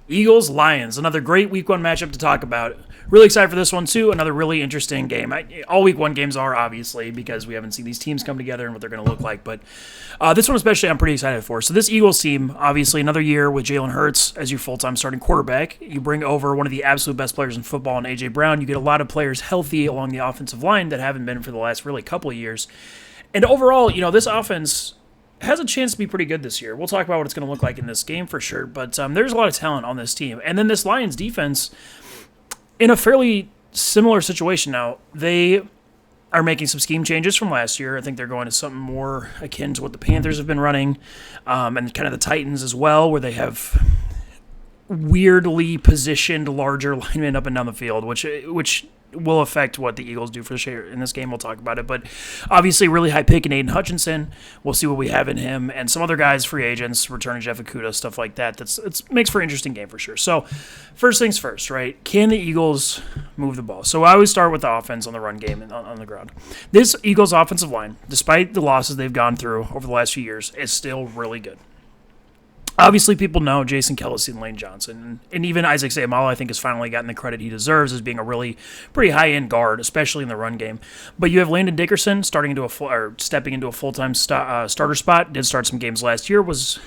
Eagles, Lions, another great week one matchup to talk about. Really excited for this one, too. Another really interesting game. All week one games are, obviously, because we haven't seen these teams come together and what they're going to look like. But this one especially I'm pretty excited for. So this Eagles team, obviously another year with Jalen Hurts as your full-time starting quarterback. You bring over one of the absolute best players in football in A.J. Brown. You get a lot of players healthy along the offensive line that haven't been for the last really couple of years. And overall, this offense has a chance to be pretty good this year. We'll talk about what it's going to look like in this game for sure. But there's a lot of talent on this team. And then this Lions defense, in a fairly similar situation now, they are making some scheme changes from last year. I think they're going to something more akin to what the Panthers have been running, and kind of the Titans as well, where they have weirdly positioned larger linemen up and down the field, which will affect what the Eagles do for sure in this game. We'll talk about it. But obviously, really high pick in Aiden Hutchinson. We'll see what we have in him. And some other guys, free agents, returning Jeff Okudah, stuff like that. It makes for an interesting game for sure. So, first things first, right? Can the Eagles move the ball? So, I always start with the offense on the run game and on the ground. This Eagles offensive line, despite the losses they've gone through over the last few years, is still really good. Obviously, people know Jason Kelce and Lane Johnson, and even Isaac Seumalo, I think, has finally gotten the credit he deserves as being a really pretty high-end guard, especially in the run game. But you have Landon Dickerson stepping into a full-time starter spot. Did start some games last year. Was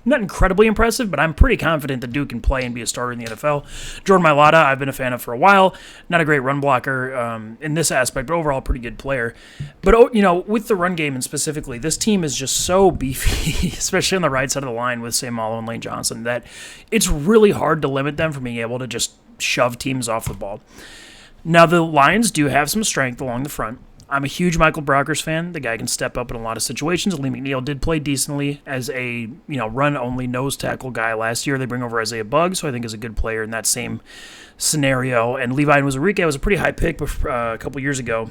not incredibly impressive, but I'm pretty confident that Duke can play and be a starter in the NFL. Jordan Mailata, I've been a fan of for a while. Not a great run blocker in this aspect, but overall pretty good player. But, with the run game and specifically, this team is just so beefy, especially on the right side of the line with Seumalo and Lane Johnson, that it's really hard to limit them from being able to just shove teams off the ball. Now, the Lions do have some strength along the front. I'm a huge Michael Brockers fan. The guy can step up in a lot of situations. Lee McNeil did play decently as a run-only nose tackle guy last year. They bring over Isaiah Buggs, who I think is a good player in that same scenario. And Levi Onwuzurike was a pretty high pick a couple years ago,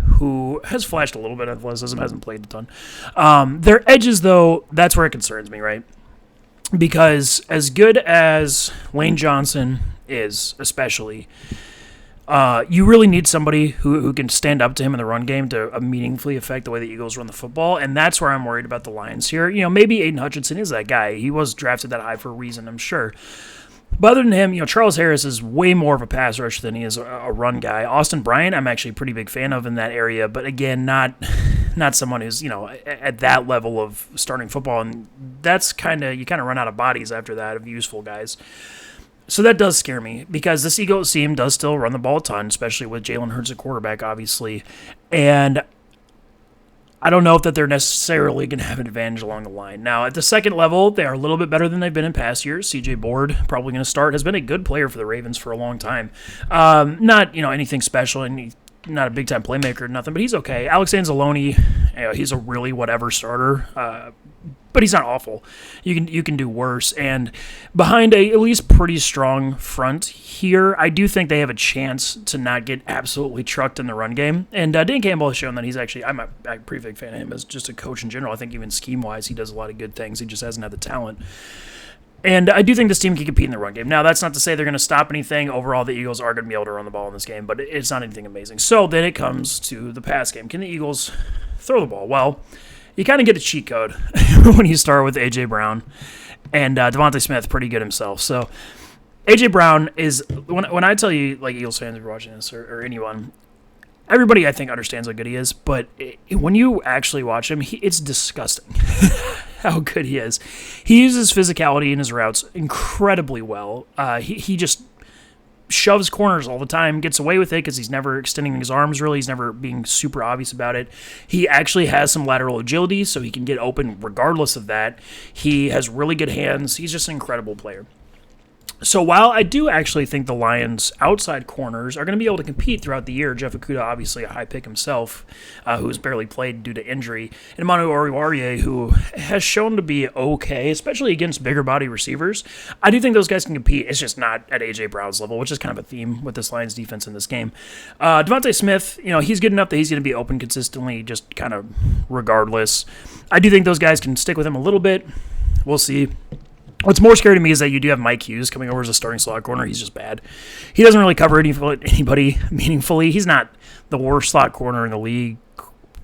who has flashed a little bit of athleticism, hasn't played a ton. Their edges, though, that's where it concerns me, right? Because as good as Lane Johnson is, especially, you really need somebody who can stand up to him in the run game to meaningfully affect the way the Eagles run the football, and that's where I'm worried about the Lions here. Maybe Aiden Hutchinson is that guy. He was drafted that high for a reason, I'm sure. But other than him, Charles Harris is way more of a pass rusher than he is a run guy. Austin Bryant, I'm actually a pretty big fan of in that area, but again, not someone who's at that level of starting football, and that's you kind of run out of bodies after that of useful guys. So that does scare me because this Eagles team does still run the ball a ton, especially with Jalen Hurts at quarterback, obviously. And I don't know if that they're necessarily going to have an advantage along the line. Now, at the second level, they are a little bit better than they've been in past years. C.J. Board, probably going to start, has been a good player for the Ravens for a long time. Not anything special, and he's not a big-time playmaker or nothing, but he's okay. Alex Anzalone, he's a really whatever starter. But he's not awful. You can do worse. And behind a at least pretty strong front here, I do think they have a chance to not get absolutely trucked in the run game. And Dan Campbell has shown that he's actually, I'm a pretty big fan of him as just a coach in general. I think even scheme-wise, he does a lot of good things. He just hasn't had the talent. And I do think this team can compete in the run game. Now, that's not to say they're going to stop anything. Overall, the Eagles are going to be able to run the ball in this game, but it's not anything amazing. So then it comes to the pass game. Can the Eagles throw the ball? Well, you kind of get a cheat code when you start with A.J. Brown, and Devontae Smith, pretty good himself. So A.J. Brown is, when I tell you, like Eagles fans, if you're watching this, or anyone, everybody, I think, understands how good he is, but when you actually watch him, it's disgusting how good he is. He uses physicality in his routes incredibly well. He just shoves corners all the time, gets away with it because he's never extending his arms really. He's never being super obvious about it. He actually has some lateral agility, so he can get open regardless of that. He has really good hands. He's just an incredible player. So while I do actually think the Lions' outside corners are going to be able to compete throughout the year, Jeff Okudah, obviously a high pick himself, who's barely played due to injury, and Manu Oruwariye, who has shown to be okay, especially against bigger body receivers, I do think those guys can compete. It's just not at A.J. Brown's level, which is kind of a theme with this Lions defense in this game. Devontae Smith, he's good enough that he's going to be open consistently, just kind of regardless. I do think those guys can stick with him a little bit. We'll see. What's more scary to me is that you do have Mike Hughes coming over as a starting slot corner. He's just bad. He doesn't really cover anybody meaningfully. He's not the worst slot corner in the league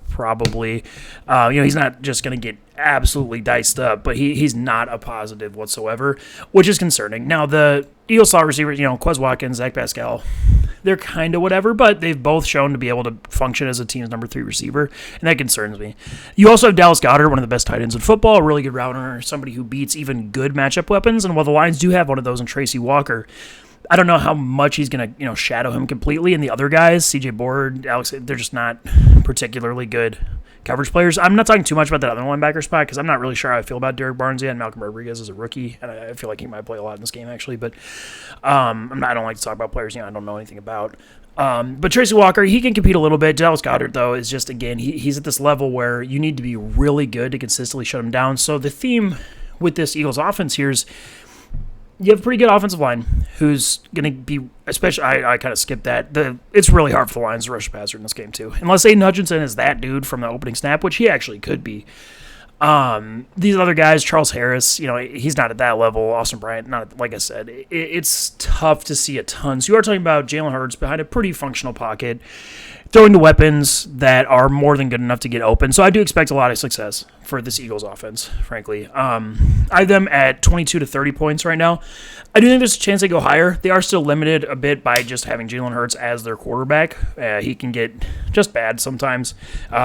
probably. He's not just going to get absolutely diced up, but he's not a positive whatsoever, which is concerning. Now, the Eagles slot receivers, Quez Watkins, Zach Pascal, they're kind of whatever, but they've both shown to be able to function as a team's number 3 receiver, and that concerns me. You also have Dallas Goedert, one of the best tight ends in football, a really good route runner, somebody who beats even good matchup weapons, and while the Lions do have one of those in Tracy Walker, I don't know how much he's going to, shadow him completely. And the other guys, CJ Board, Alex, they're just not particularly good coverage players. I'm not talking too much about that other linebacker spot because I'm not really sure how I feel about Derek Barnes yet. And Malcolm Rodriguez is a rookie, and I feel like he might play a lot in this game, actually. But I don't like to talk about players I don't know anything about. But Tracy Walker, he can compete a little bit. Dallas Goedert, though, is just, again, he's at this level where you need to be really good to consistently shut him down. So the theme with this Eagles offense here is you have a pretty good offensive line who's going to be, especially, I kind of skipped that. It's really hard for the Lions to rush a passer in this game, too. Unless Aiden Hutchinson is that dude from the opening snap, which he actually could be. These other guys, Charles Harris, he's not at that level. Austin Bryant, not like I said. It's tough to see a ton. So you are talking about Jalen Hurts behind a pretty functional pocket, throwing the weapons that are more than good enough to get open. So I do expect a lot of success for this Eagles offense, frankly. I have them at 22 to 30 points right now. I do think there's a chance they go higher. They are still limited a bit by just having Jalen Hurts as their quarterback. He can get just bad sometimes,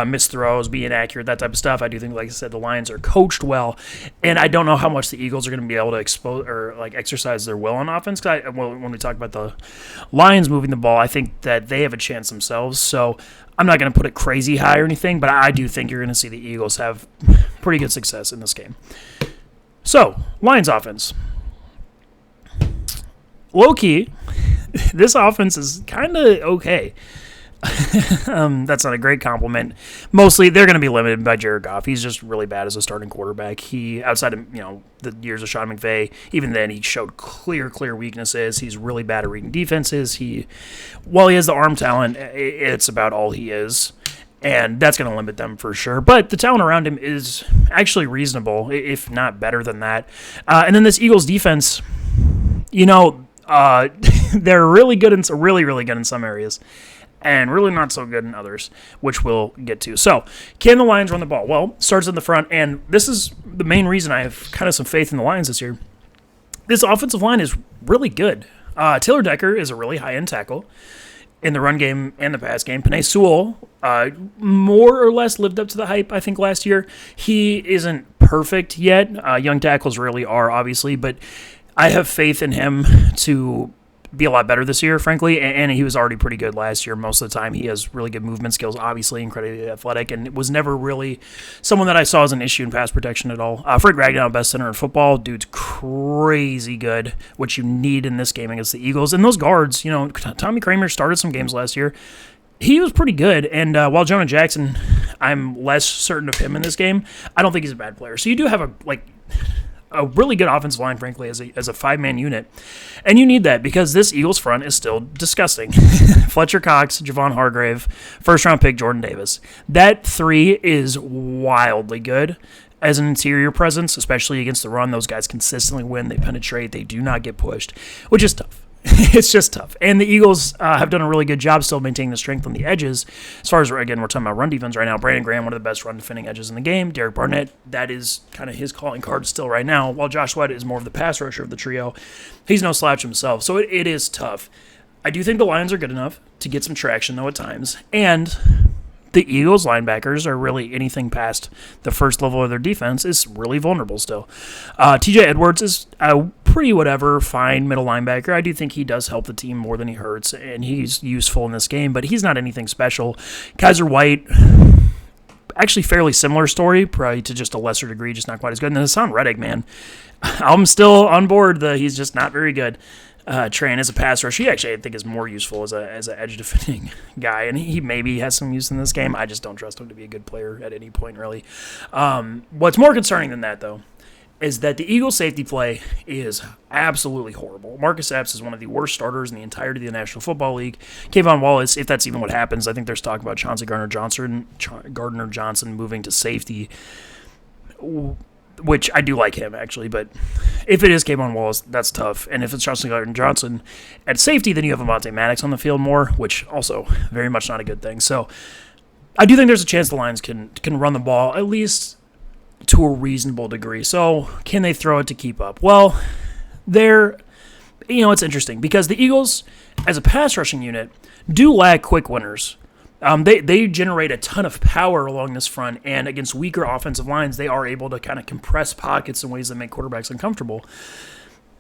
missed throws, be inaccurate, that type of stuff. I do think, like I said, the Lions are coached well, and I don't know how much the Eagles are going to be able to expose or exercise their will on offense. When we talk about the Lions moving the ball, I think that they have a chance themselves. So I'm not going to put it crazy high or anything, but I do think you're going to see the Eagles have pretty good success in this game. So, Lions offense. Low-key, this offense is kind of okay. That's not a great compliment. Mostly, they're going to be limited by Jared Goff. He's just really bad as a starting quarterback. He, outside of the years of Sean McVay, even then he showed clear weaknesses. He's really bad at reading defenses. While he has the arm talent, it's about all he is. And that's going to limit them for sure. But the talent around him is actually reasonable, if not better than that. And then this Eagles defense, they're really good in really good in some areas, and really not so good in others, which we'll get to. So, can the Lions run the ball? Well, starts in the front, and this is the main reason I have kind of some faith in the Lions this year. This offensive line is really good. Taylor Decker is a really high-end tackle in the run game and the pass game. Penei Sewell, more or less lived up to the hype, I think, last year. He isn't perfect yet. Young tackles really are, obviously, but I have faith in him to be a lot better this year, frankly, and he was already pretty good last year. Most of the time, he has really good movement skills, obviously, incredibly athletic, and it was never really someone that I saw as an issue in pass protection at all. Fred Ragnow, best center in football, dude's crazy good, which you need in this game against the Eagles. And those guards, Tommy Kramer started some games last year. He was pretty good, and while Jonah Jackson, I'm less certain of him in this game, I don't think he's a bad player. So you do have a really good offensive line, frankly, as a five-man unit. And you need that because this Eagles front is still disgusting. Fletcher Cox, Javon Hargrave, first-round pick Jordan Davis. That three is wildly good as an interior presence, especially against the run. Those guys consistently win. They penetrate. They do not get pushed, which is tough. It's just tough. And the Eagles have done a really good job still maintaining the strength on the edges. As far as, again, we're talking about run defense right now. Brandon Graham, one of the best run defending edges in the game. Derek Barnett, that is kind of his calling card still right now. While Josh Sweat is more of the pass rusher of the trio. He's no slouch himself. So it is tough. I do think the Lions are good enough to get some traction, though, at times. And the Eagles linebackers are really anything past the first level of their defense is really vulnerable still. TJ Edwards is a pretty fine middle linebacker. I do think he does help the team more than he hurts, and he's useful in this game, but he's not anything special. Kaiser White, actually fairly similar story, probably to just a lesser degree, just not quite as good. And then Hassan Reddick, man, I'm still on board. He's just not very good. Train as a pass rush, he actually I think is more useful as an edge defending guy, and he maybe has some use in this game. I just don't trust him to be a good player at any point, really. What's more concerning than that, though, is that the Eagles safety play is absolutely horrible. Marcus Epps is one of the worst starters in the entirety of the National Football League. Kayvon Wallace, if that's even what happens, I think there's talk about Chauncey Gardner-Johnson moving to safety, which I do like him, actually, but if it is Kayvon Wallace, that's tough. And if it's Chauncey Gardner-Johnson at safety, then you have Avonte Maddox on the field more, which also very much not a good thing. So I do think there's a chance the Lions can run the ball at least to a reasonable degree. So can they throw it to keep up? Well, it's interesting because the Eagles, as a pass rushing unit, do lack quick winners. They generate a ton of power along this front, and against weaker offensive lines, they are able to kind of compress pockets in ways that make quarterbacks uncomfortable.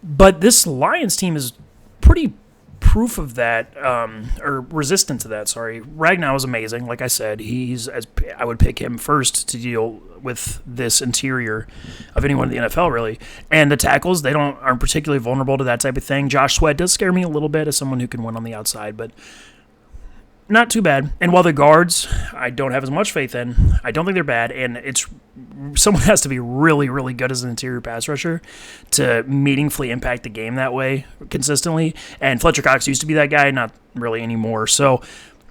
But this Lions team is pretty proof of that, or resistant to that, sorry. Ragnow is amazing. Like I said, I would pick him first to deal with this interior of anyone in the NFL, really. And the tackles, they aren't particularly vulnerable to that type of thing. Josh Sweat does scare me a little bit as someone who can win on the outside, but not too bad. And while the guards, I don't have as much faith in, I don't think they're bad. And someone has to be really, really good as an interior pass rusher to meaningfully impact the game that way consistently. And Fletcher Cox used to be that guy, not really anymore. So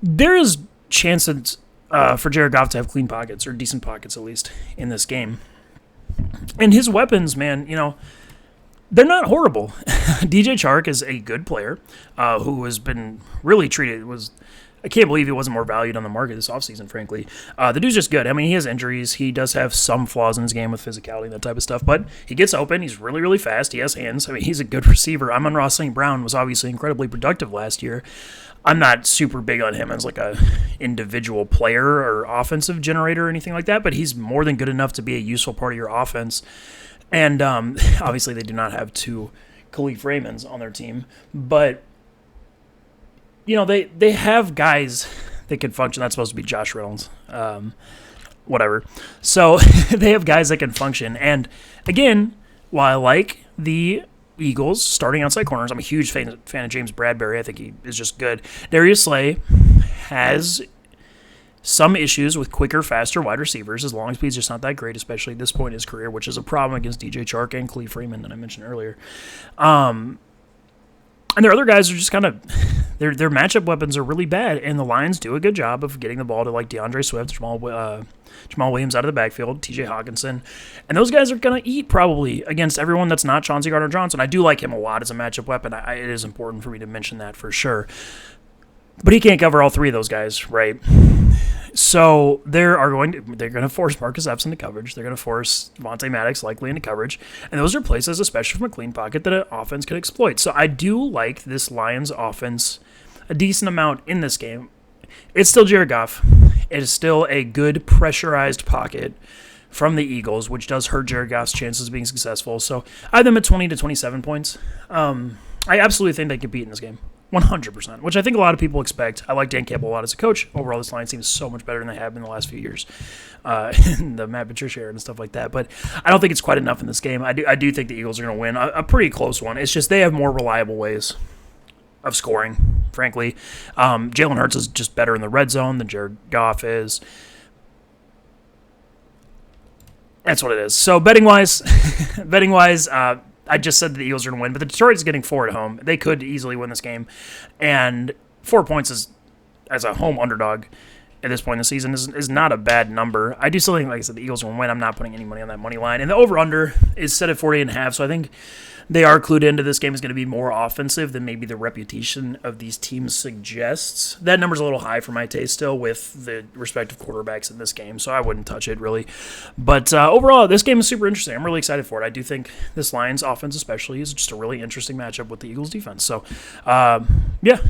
there is chances for Jared Goff to have clean pockets, or decent pockets at least, in this game. And his weapons, man, they're not horrible. DJ Chark is a good player who has been really treated. I can't believe he wasn't more valued on the market this offseason, frankly. The dude's just good. I mean, he has injuries. He does have some flaws in his game with physicality and that type of stuff, but he gets open. He's really, really fast. He has hands. I mean, he's a good receiver. Amon-Ra St. Brown was obviously incredibly productive last year. I'm not super big on him as like a individual player or offensive generator or anything like that, but he's more than good enough to be a useful part of your offense. And obviously they do not have two Khalif Raymonds on their team, but they have guys that can function. That's supposed to be Josh Reynolds. Whatever. So they have guys that can function. And again, while I like the Eagles starting outside corners, I'm a huge fan of James Bradbury. I think he is just good. Darius Slay has some issues with quicker, faster wide receivers, as long as he's just not that great, especially at this point in his career, which is a problem against DJ Chark and Khalif Raymond that I mentioned earlier. And their other guys are just kind of their matchup weapons are really bad, and the Lions do a good job of getting the ball to like DeAndre Swift, Jamal Williams out of the backfield, TJ Hawkinson, and those guys are going to eat probably against everyone that's not Chauncey Gardner-Johnson. I do like him a lot as a matchup weapon. It is important for me to mention that for sure. But he can't cover all three of those guys, right? So they're going to force Marcus Epps into coverage. They're going to force Vontae Maddox likely into coverage. And those are places, especially from a clean pocket, that an offense can exploit. So I do like this Lions offense a decent amount in this game. It's still Jared Goff. It is still a good pressurized pocket from the Eagles, which does hurt Jared Goff's chances of being successful. So I have them at 20 to 27 points. I absolutely think they compete in this game. 100%, which I think a lot of people expect. I like Dan Campbell a lot as a coach. Overall, this Lions team is so much better than they have in the last few years. In the Matt Patricia era and stuff like that. But I don't think it's quite enough in this game. I do think the Eagles are going to win a pretty close one. It's just they have more reliable ways of scoring, frankly. Jalen Hurts is just better in the red zone than Jared Goff is. That's what it is. So betting-wise, I just said that the Eagles are going to win, but the Detroit is getting 4 at home. They could easily win this game. And 4 points as a home underdog at this point in the season is not a bad number. I do still think, like I said, the Eagles will win. I'm not putting any money on that money line. And the over-under is set at 48.5, so I think they are clued into this game is going to be more offensive than maybe the reputation of these teams suggests. That number's a little high for my taste still with the respective quarterbacks in this game, so I wouldn't touch it really. But overall, this game is super interesting. I'm really excited for it. I do think this Lions offense especially is just a really interesting matchup with the Eagles defense. So, yeah,